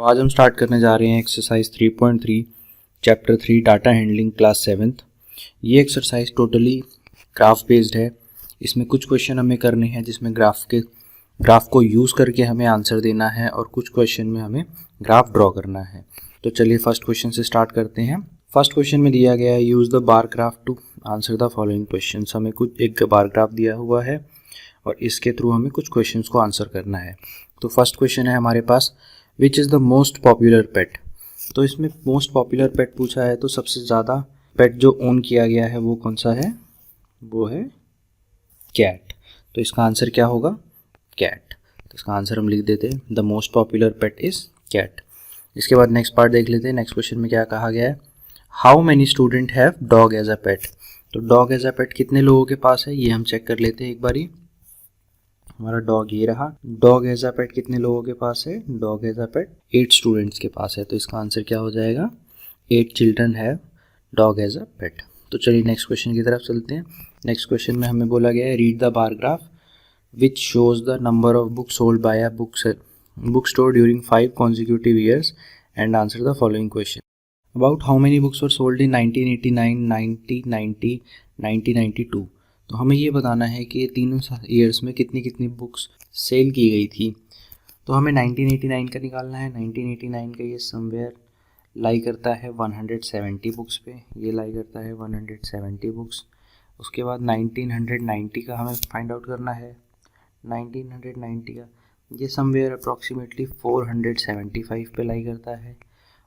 तो आज हम स्टार्ट करने जा रहे हैं exercise 3.3 chapter 3 data handling class 7th। ये एक्सरसाइज टोटली ग्राफ बेस्ड है। इसमें कुछ क्वेश्चन हमें करने हैं जिसमें ग्राफ को यूज़ करके हमें आंसर देना है और कुछ क्वेश्चन में हमें ग्राफ ड्रॉ करना है। तो चलिए फर्स्ट क्वेश्चन से स्टार्ट करते हैं। फर्स्ट क्वेश्चन में दिया गया है use the bar graph to answer the following question. हमें कुछ एक बार ग्राफ दिया हुआ है और इसके थ्रू हमें कुछ क्वेश्चंस को आंसर करना है। तो फर्स्ट क्वेश्चन है हमारे पास, which is the most popular pet. तो इसमें मोस्ट पॉपुलर पेट पूछा है, तो सबसे ज़्यादा पेट जो ओन किया गया है वो कौन सा है, वो है कैट। तो इसका आंसर क्या होगा, कैट। तो इसका आंसर हम लिख देते हैं, the most popular pet is cat. इसके बाद नेक्स्ट पार्ट देख लेते हैं। नेक्स्ट क्वेश्चन में क्या कहा गया है, how many student have dog as a pet. तो डॉग एज अ पेट कितने लोगों के पास है, ये हम चेक कर लेते हैं एक बारी। हमारा डॉग ये रहा। डॉग एज अ पेट कितने लोगों के पास है, dog as a pet 8 students के पास है। तो इसका आंसर क्या हो जाएगा, 8 children have dog as a pet. तो चलिए नेक्स्ट क्वेश्चन की तरफ चलते हैं। नेक्स्ट क्वेश्चन में हमें बोला गया है, read the bar graph which shows the number of books sold by a book store during 5 consecutive years and answer the following question. About how many books were sold in 1989, 1990, 1992। तो हमें ये बताना है कि ये तीनों ईयर्स में कितनी कितनी बुक्स सेल की गई थी। तो हमें 1989 का निकालना है। 1989 का ये समवेयर लाई करता है 170 बुक्स पे, ये लाई करता है 170 बुक्स। उसके बाद 1990 का हमें फाइंड आउट करना है। 1990 का ये समवेयर अप्रॉक्सीमेटली 475 पे लाई करता है।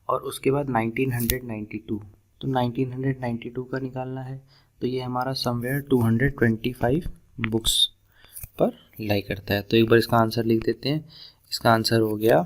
और उसके बाद 1992, तो 1992 का निकालना है, तो ये हमारा समवेयर 225 बुक्स पर लाई करता है। तो एक बार इसका आंसर लिख देते हैं। इसका आंसर हो गया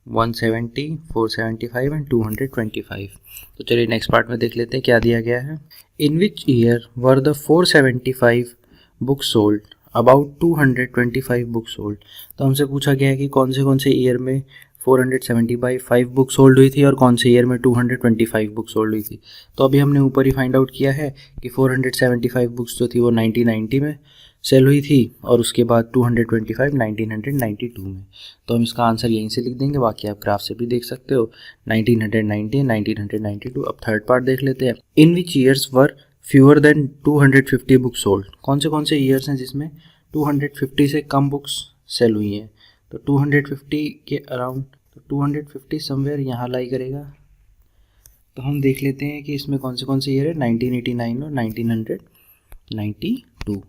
170, 475 एंड 225। तो चलिए नेक्स्ट पार्ट में देख लेते हैं क्या दिया गया है। In which year were the 475 books sold, about 225 books sold. तो हमसे पूछा गया है कि कौन से ईयर में 475 बुक सोल्ड हुई थी और कौन से ईयर में 225 बुक सोल्ड हुई थी। तो अभी हमने ऊपर ही फाइंड आउट किया है कि 475 बुक्स जो थी वो 1990 में सेल हुई थी और उसके बाद 225 1992 में। तो हम इसका आंसर यहीं से लिख देंगे, बाकी आप ग्राफ से भी देख सकते हो 1990 1992। अब थर्ड पार्ट देख लेते हैं। In which years were fewer than 250 books sold. कौन से ईयर्स हैं जिसमें 250 से कम बुक्स सेल हुई हैं। तो 250 के अराउंड, तो 250 समवेयर यहाँ लाई करेगा। तो हम देख लेते हैं कि इसमें कौन से ईयर है, 1989 और 1992।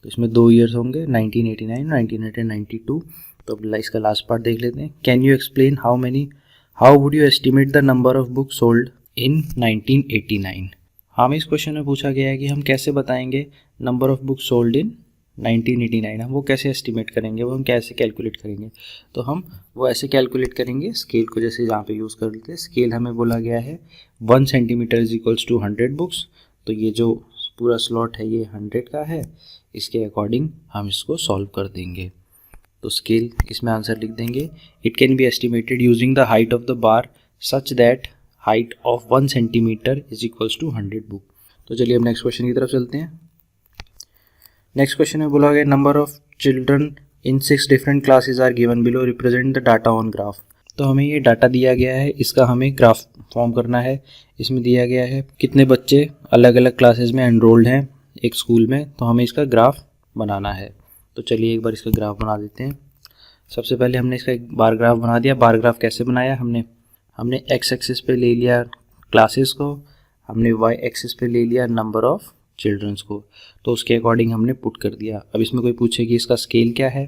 तो इसमें 2 ईयर्स होंगे, 1989 1992। तो अब इसका लास्ट पार्ट देख लेते हैं। Can you explain how would you estimate the number of books sold in 1989। हमें इस क्वेश्चन में पूछा गया है कि हम कैसे बताएंगे number of books sold in 1989। हम वो कैसे एस्टिमेट करेंगे, वो हम कैसे कैलकुलेट करेंगे। तो हम वो ऐसे कैलकुलेट करेंगे, स्केल को जैसे यहाँ पे यूज़ कर लेते हैं। स्केल हमें बोला गया है 1 centimetre is equals to 100 books. तो ये जो पूरा स्लॉट है ये 100 का है, इसके अकॉर्डिंग हम इसको सॉल्व कर देंगे। तो स्केल इसमें आंसर लिख देंगे, it can be estimated using the height of the bar such that height of 1 centimetre is equals to 100 book. तो चलिए अब नेक्स्ट क्वेश्चन की तरफ चलते हैं। नेक्स्ट क्वेश्चन में बोला गया, number of children in 6 different classes are given below, represent the data on graph. तो हमें ये डाटा दिया गया है, इसका हमें ग्राफ फॉर्म करना है। इसमें दिया गया है कितने बच्चे अलग अलग क्लासेस में एनरोल्ड हैं एक स्कूल में, तो हमें इसका ग्राफ बनाना है। तो चलिए एक बार इसका ग्राफ बना देते हैं। सबसे पहले हमने इसका एक बार ग्राफ बना दिया। बार ग्राफ कैसे बनाया, हमने एक्स एक्सिस पे ले लिया क्लासेस को, हमने वाई एक्सिस पे ले लिया नंबर ऑफ चिल्ड्रंस को, तो उसके अकॉर्डिंग हमने पुट कर दिया। अब इसमें कोई पूछे कि इसका स्केल क्या है,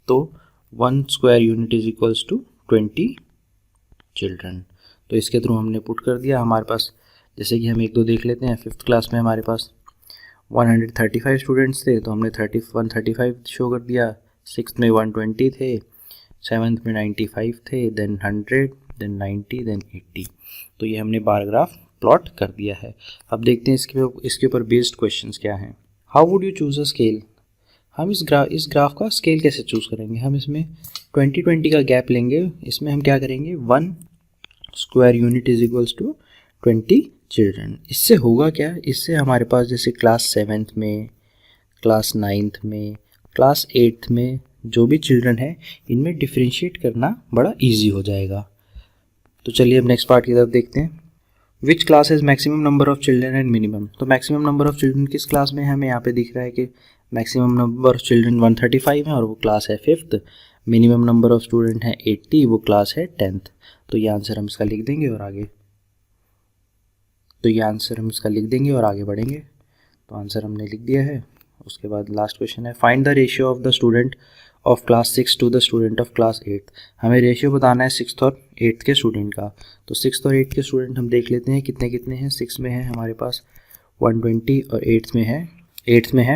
तो 1 square unit is equals to 20 children. तो इसके थ्रू हमने पुट कर दिया। हमारे पास जैसे कि हम 1-2 देख लेते हैं। 5th क्लास में हमारे पास 135 स्टूडेंट्स थे, तो हमने 135 शो कर दिया। 6th में 120 थे, 7th में 95 थे, देन 100, देन 90, देन 80। तो ये हमने बार ग्राफ प्लॉट कर दिया है। अब देखते हैं इसके ऊपर बेस्ड क्वेश्चंस क्या हैं। How would you choose a scale. हम इस ग्राफ का स्केल कैसे चूज़ करेंगे। हम इसमें 20 का गैप लेंगे। इसमें हम क्या करेंगे, 1 square unit is equals to 20 children. इससे होगा क्या, इससे हमारे पास जैसे क्लास 7th में, क्लास 9th में, क्लास 8th में जो भी चिल्ड्रन है इनमें डिफ्रेंशिएट करना बड़ा ईजी हो जाएगा। तो चलिए अब नेक्स्ट पार्ट की तरफ देखते हैं। Which class has maximum number of children and minimum. तो मैक्सिमम नंबर ऑफ चिल्ड्रन किस क्लास में है, हमें यहाँ पे दिख रहा है कि मैक्सिमम नंबर ऑफ चिल्ड्रन 135 है और वो क्लास है 5th। Minimum number of student है 80, वो क्लास है 10th। तो ये आंसर हम इसका लिख देंगे और आगे बढ़ेंगे। तो आंसर हमने लिख दिया है। उसके बाद लास्ट क्वेश्चन है, find the ratio of the student of class 6 to the student of class 8। हमें रेशियो बताना है 6th और 8th के स्टूडेंट का। तो 6th और 8th के स्टूडेंट हम देख लेते हैं कितने कितने हैं। 6 में है हमारे पास 120 और 8th में है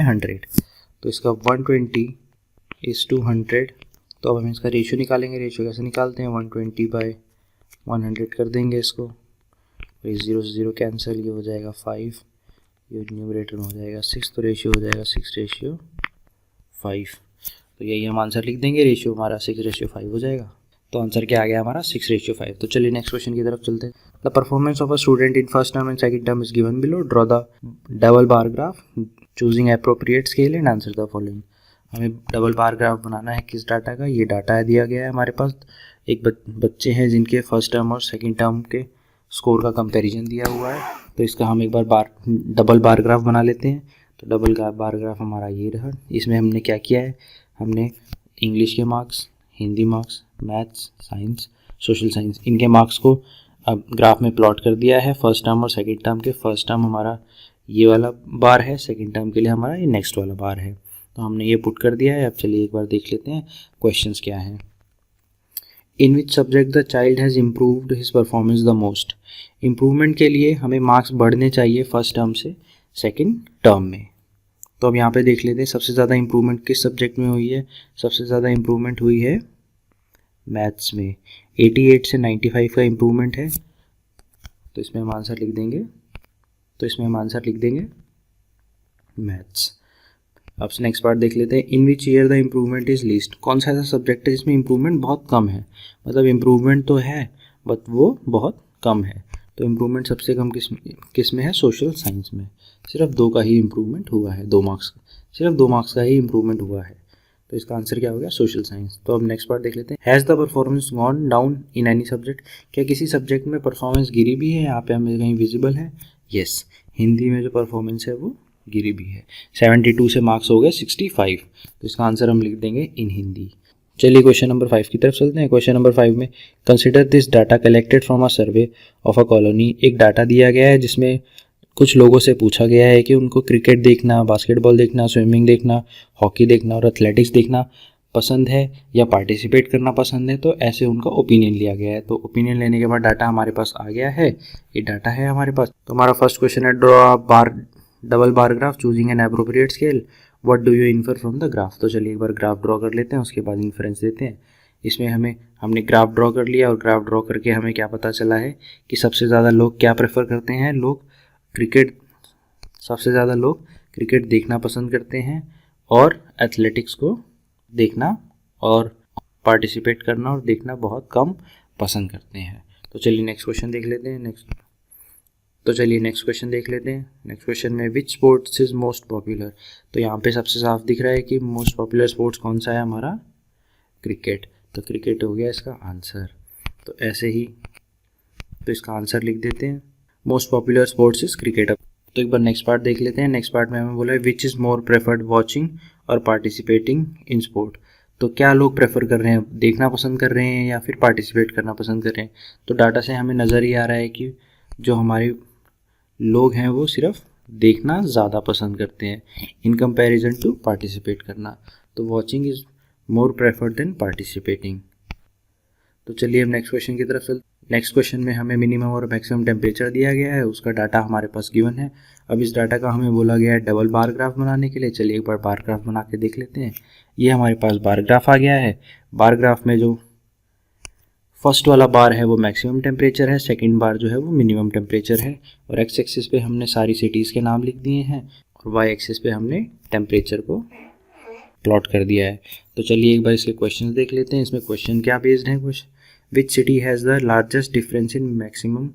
100। तो इसका 120:100। तो अब हम इसका रेशियो निकालेंगे। रेशियो कैसे निकालते हैं, 120/100 कर देंगे इसको। ये 0 से 0 कैंसिल, ये हो जाएगा 5, ये न्यूमरेटर हो जाएगा 6, तो रेशियो हो जाएगा 6:5। तो यही हम आंसर लिख देंगे। रेशियो हमारा 6:5 हो जाएगा। तो आंसर क्या आ गया हमारा 6:5। तो चलिए नेक्स्ट क्वेश्चन की तरफ चलते हैं। The performance of a student in first term and second term is given below. Draw the double bar graph choosing appropriate scale and answer the following. हमें डबल बार ग्राफ बनाना है किस data का, ये data दिया गया है हमारे पास। एक बच्चे हैं जिनके फर्स्ट टर्म और सेकेंड टर्म के स्कोर का कंपैरिजन दिया हुआ है। तो इसका हम एक बार डबल बार ग्राफ बना लेते हैं। तो डबल बार ग्राफ हमारा ये रहा। इसमें हमने क्या किया है, हमने इंग्लिश के marks, Hindi marks, maths, science, social science, इनके मार्क्स को अब ग्राफ में प्लॉट कर दिया है फर्स्ट टर्म और सेकंड टर्म के। फर्स्ट टर्म हमारा ये वाला बार है, सेकंड टर्म के लिए हमारा ये नेक्स्ट वाला बार है। तो हमने ये पुट कर दिया है। अब चलिए एक बार देख लेते हैं क्वेश्चंस क्या हैं। In which subject the child has improved his performance the most. Improvement के लिए हमें मार्क्स बढ़ने चाहिए फर्स्ट टर्म से सेकेंड टर्म में। तो अब यहाँ पे देख लेते हैं सबसे ज़्यादा इम्प्रूवमेंट किस सब्जेक्ट में हुई है। सबसे ज़्यादा इम्प्रूवमेंट हुई है मैथ्स में। 88 से 95 का इम्प्रूवमेंट है। तो इसमें हम आंसर लिख देंगे मैथ्स। अब नेक्स्ट पार्ट देख लेते हैं। In which year the improvement is least. कौन सा ऐसा सब्जेक्ट है जिसमें इम्प्रूवमेंट बहुत कम है, मतलब इम्प्रूवमेंट तो है बट वो बहुत कम है। तो इम्प्रूवमेंट सबसे कम किस में है, सोशल साइंस में। सिर्फ 2 का ही इम्प्रूवमेंट हुआ है, 2 मार्क्स, सिर्फ 2 मार्क्स का ही इम्प्रूवमेंट हुआ है। तो इसका आंसर क्या हो गया, सोशल साइंस। तो अब नेक्स्ट पार्ट देख लेते हैं। Has the performance gone down in any subject. क्या किसी सब्जेक्ट में परफॉर्मेंस गिरी भी है, यहाँ पे हमें कहीं विजिबल है। यस, हिंदी में जो परफॉर्मेंस है वो गिरी भी है। 72 से मार्क्स हो गए 65। तो इसका आंसर हम लिख देंगे इन हिंदी। चलिए क्वेश्चन नंबर 5 की तरफ चलते हैं। क्वेश्चन नंबर 5 में consider this data collected from a survey of a colony. एक डाटा दिया गया है जिसमें कुछ लोगों से पूछा गया है कि उनको क्रिकेट देखना, बास्केटबॉल देखना, स्विमिंग देखना, हॉकी देखना और एथलेटिक्स देखना पसंद है या पार्टिसिपेट करना पसंद है। तो ऐसे उनका ओपिनियन लिया गया है। तो ओपिनियन लेने के बाद डाटा हमारे पास आ गया है, ये डाटा है हमारे पास। तो हमारा फर्स्ट क्वेश्चन है, draw double bar graph choosing an appropriate scale, what do you infer from the graph. तो चलिए एक बार ग्राफ ड्रॉ कर लेते हैं, उसके बाद इन्फ्रेंस देते हैं। इसमें हमने ग्राफ ड्रॉ कर लिया और ग्राफ ड्रॉ करके हमें क्या पता चला है कि सबसे ज़्यादा लोग क्या प्रेफर करते हैं, सबसे ज़्यादा लोग क्रिकेट देखना पसंद करते हैं और एथलेटिक्स को देखना और पार्टिसिपेट करना और देखना बहुत कम पसंद करते हैं। तो चलिए नेक्स्ट क्वेश्चन देख लेते हैं। नेक्स्ट क्वेश्चन में विच स्पोर्ट्स इज़ मोस्ट पॉपुलर। तो यहाँ पे सबसे साफ दिख रहा है कि मोस्ट पॉपुलर स्पोर्ट्स कौन सा है हमारा, क्रिकेट। तो क्रिकेट हो गया इसका आंसर। तो ऐसे ही तो इसका आंसर लिख देते हैं, most popular sports is cricket. तो एक बार नेक्स्ट पार्ट देख लेते हैं। नेक्स्ट पार्ट में हमें बोला है which is more preferred watching और पार्टिसिपेटिंग इन स्पोर्ट। तो क्या लोग प्रेफर कर रहे हैं, देखना पसंद कर रहे हैं या फिर पार्टिसिपेट करना पसंद कर रहे हैं। तो डाटा से हमें नज़र ही आ रहा है कि जो हमारे लोग हैं वो सिर्फ देखना ज़्यादा पसंद करते हैं इन कंपैरिजन टू पार्टिसिपेट करना। तो watching is more preferred than participating. तो चलिए हम नेक्स्ट क्वेश्चन की तरफ चलते। नेक्स्ट क्वेश्चन में हमें मिनिमम और मैक्सिमम टेम्परेचर दिया गया है, उसका डाटा हमारे पास गिवन है। अब इस डाटा का हमें बोला गया है डबल बार ग्राफ बनाने के लिए। चलिए एक बार बार ग्राफ बना के देख लेते हैं। ये हमारे पास बार ग्राफ आ गया है। बार ग्राफ में जो फर्स्ट वाला बार है वो मैक्सिमम टेम्परेचर है, सेकंड बार जो है वो मिनिमम टेम्परेचर है। और एक्स एक्सिस पे हमने सारी सिटीज़ के नाम लिख दिए हैं और वाई एक्सिस पे हमने टेम्परेचर को प्लॉट कर दिया है। तो चलिए एक बार इसके क्वेश्चन देख लेते हैं। इसमें क्वेश्चन क्या बेस्ड है, कुछ which city has the largest difference in maximum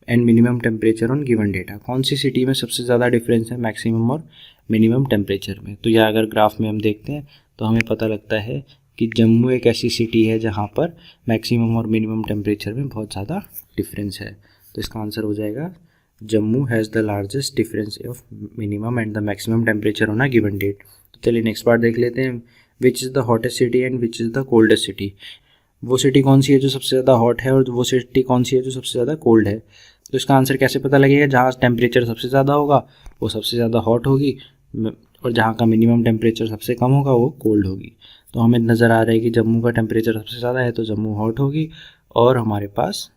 and minimum temperature on given data. कौन सी सिटी में सबसे ज़्यादा डिफरेंस है मैक्सिमम और मिनिमम टेम्परेचर में। तो यह अगर ग्राफ में हम देखते हैं तो हमें पता लगता है कि जम्मू एक ऐसी सिटी है जहाँ पर मैक्सिमम और मिनिमम टेम्परेचर में बहुत ज़्यादा डिफरेंस है। तो इसका आंसर हो जाएगा Jammu has the largest difference of minimum and the maximum temperature on a given date. तो चलिए नेक्स्ट पार्ट देख लेते हैं। Which is the hottest city and which is the coldest city. वो सिटी कौन सी है जो सबसे ज़्यादा हॉट है और वो सिटी कौन सी है जो सबसे ज़्यादा कोल्ड है। तो इसका आंसर कैसे पता लगेगा, जहाँ टेम्परेचर सबसे ज़्यादा होगा वो सबसे ज़्यादा हॉट होगी और जहाँ का मिनिमम टेम्परेचर सबसे कम होगा वो कोल्ड होगी। तो हमें नज़र आ रहा है कि जम्मू का टेम्परेचर सबसे ज़्यादा है तो जम्मू हॉट होगी, और हमारे पास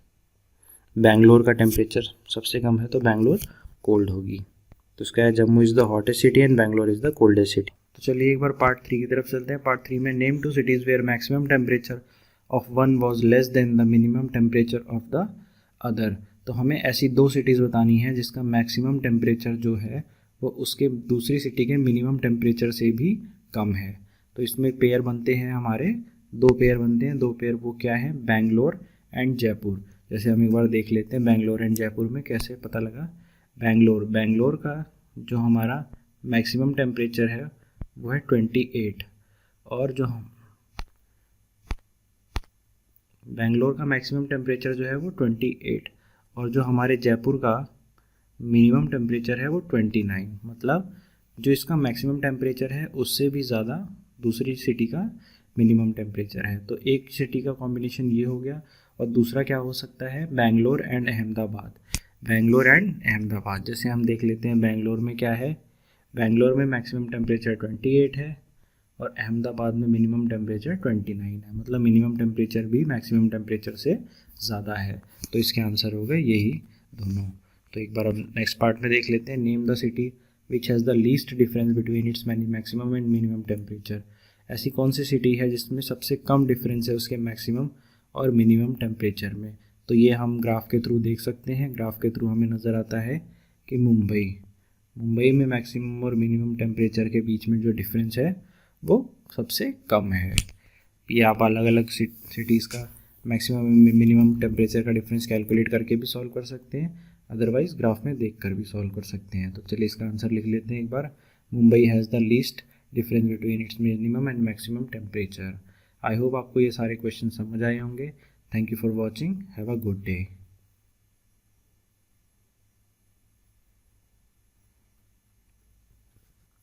बेंगलोर का टेम्परेचर सबसे कम है तो बेंगलोर कोल्ड होगी। तो इसका है Jammu is the hottest city and Bangalore is the coldest city. तो चलिए एक बार पार्ट 3 की तरफ चलते हैं। पार्ट 3 में name 2 cities where maximum temperature of one was less than the minimum temperature of the other. तो हमें ऐसी 2 सिटीज़ बतानी है जिसका मैक्सिमम टेम्परेचर जो है वो उसके दूसरी सिटी के मिनिमम टेम्परेचर से भी कम है। तो इसमें पेयर बनते हैं हमारे 2 पेयर बनते हैं। 2 पेयर वो क्या है, बेंगलोर एंड जयपुर। जैसे हम एक बार देख लेते हैं बेंगलोर एंड जयपुर में कैसे पता लगा। बेंगलोर का जो हमारा मैक्सिमम टेम्परेचर है वो है 28, और जो बेंगलोर का मैक्सिमम टेम्परेचर जो है वो 28, और जो हमारे जयपुर का मिनिमम टेम्परेचर है वो 29। मतलब जो इसका मैक्सिमम टेम्परेचर है उससे भी ज़्यादा दूसरी सिटी का मिनिमम टेम्परेचर है। तो एक सिटी का कॉम्बिनेशन ये हो गया, और दूसरा क्या हो सकता है, बेंगलोर एंड अहमदाबाद। बेंगलोर एंड अहमदाबाद जैसे हम देख लेते हैं, बेंगलोर में क्या है, बेंगलोर में मैक्सिमम टेम्परेचर 28 है और अहमदाबाद में मिनिमम टेम्परेचर 29 है। मतलब मिनिमम टेम्परेचर भी मैक्सिमम टेम्परेचर से ज़्यादा है। तो इसके आंसर हो गए यही दोनों। तो एक बार अब नेक्स्ट पार्ट में देख लेते हैं। Name the city which has the least difference between its maximum and minimum temperature. ऐसी कौन सी सिटी है जिसमें सबसे कम डिफरेंस है उसके मैक्सिमम और मिनिमम टेम्परेचर में। तो ये हम ग्राफ के थ्रू देख सकते हैं। ग्राफ के थ्रू हमें नज़र आता है कि मुंबई में मैक्सिमम और मिनिमम टेम्परेचर के बीच में जो डिफरेंस है वो सबसे कम है। ये आप अलग अलग सिटीज़ का मैक्सिमम मिनिमम टेम्परेचर का डिफरेंस कैलकुलेट करके भी सॉल्व कर सकते हैं, अदरवाइज ग्राफ में देख कर भी सॉल्व कर सकते हैं। तो चलिए इसका आंसर लिख लेते हैं एक बार। Mumbai has the least difference between its minimum and maximum temperature. I hope आपको ये सारे क्वेश्चन समझ आए होंगे। Thank you for watching, have a good day.